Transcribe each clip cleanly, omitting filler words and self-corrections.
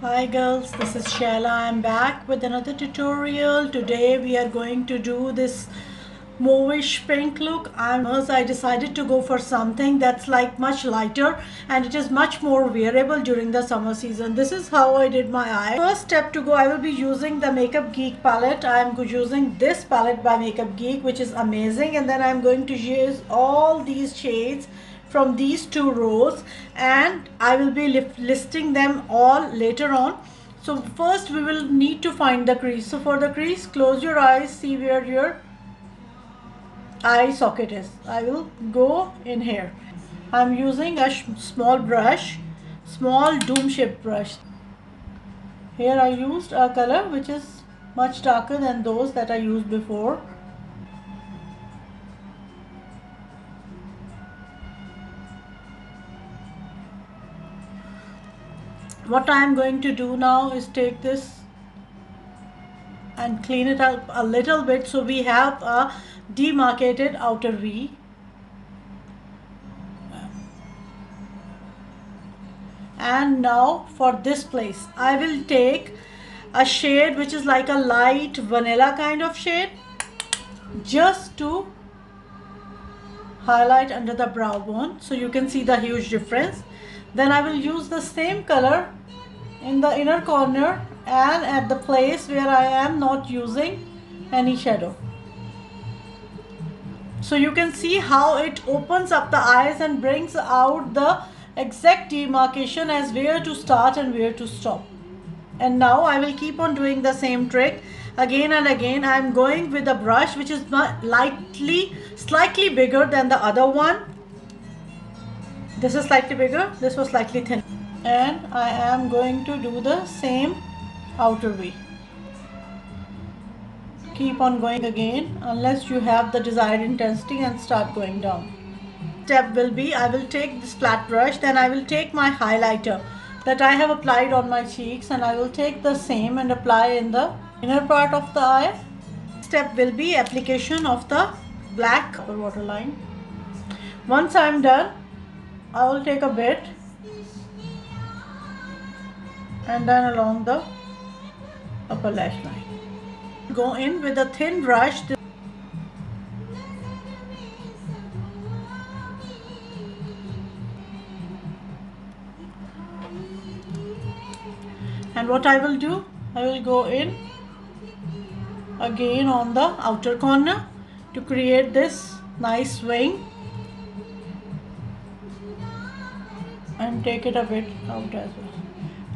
Hi girls, this is Shayla. I'm back with another tutorial. Today we are going to do this mauvish pink look. I decided to go for something that's like much lighter and it is much more wearable during the summer season. This is how I did my eye. First step to go, I will be using the Makeup Geek palette. I'm using this palette by Makeup Geek, which is amazing, and then I'm going to use all these shades from these two rows, and I will be listing them all later on. So first we will need to find the crease. So for the crease, close your eyes, see where your eye socket is. I will go in here. I'm using a small brush, small dome shaped brush. Here I used a color which is much darker than those that I used before. What I am going to do now is take this and clean it up a little bit so we have a demarcated outer V. And now for this place, I will take a shade which is like a light vanilla kind of shade, just to highlight under the brow bone so you can see the huge difference. Then I will use the same color in the inner corner and at the place where I am not using any shadow. So you can see how it opens up the eyes and brings out the exact demarcation as where to start and where to stop. And now I will keep on doing the same trick again and again. I am going with a brush which is slightly bigger than the other one. This is slightly bigger, this was slightly thin, and I am going to do the same outer V. Keep on going again unless you have the desired intensity and start going down. Step will be, I will take this flat brush, then I will take my highlighter that I have applied on my cheeks and I will take the same and apply in the inner part of the eye. Step will be application of the black upper waterline. Once I am done, I will take a bit and then along the upper lash line. Go in with a thin brush. And what I will do, I will go in again on the outer corner to create this nice wing and take it a bit out as well.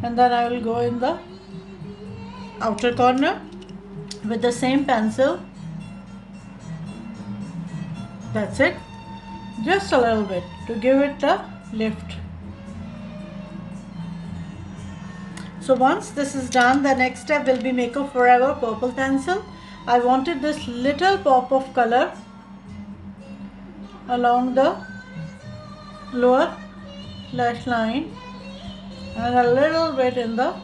And then I will go in the outer corner with the same pencil. That's it, just a little bit to give it a lift. So once this is done, the next step will be Makeup Forever purple pencil. I wanted this little pop of color along the lower lash line and a little bit in the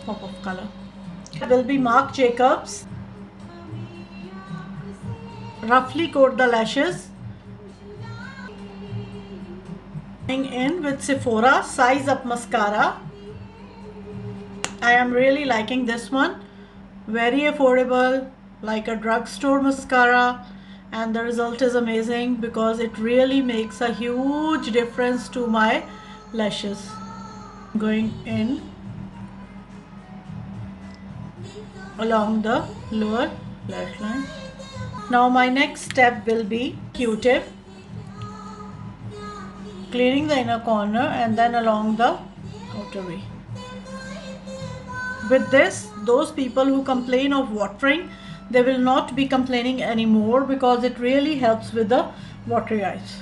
pop of color. It will be Marc Jacobs. Roughly coat the lashes. In with Sephora Size Up mascara. I am really liking this one. Very affordable, like a drugstore mascara, and the result is amazing because it really makes a huge difference to my lashes. Going in along the lower lash line. Now my next step will be Q-tip, cleaning the inner corner and then along the outer V. With this, those people who complain of watering, they will not be complaining anymore because it really helps with the watery eyes.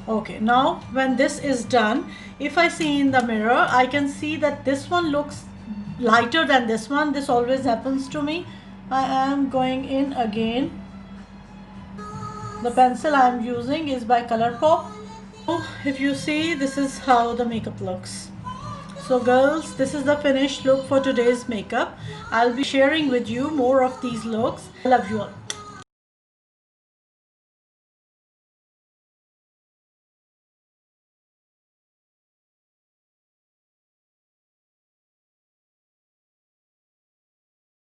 Okay, now when this is done, if I see in the mirror, I can see that this one looks lighter than this one. This always happens to me. I am going in again. The pencil I am using is by Colourpop. So if you see, this is how the makeup looks. So girls, this is the finished look for today's makeup. I'll be sharing with you more of these looks. I love you all.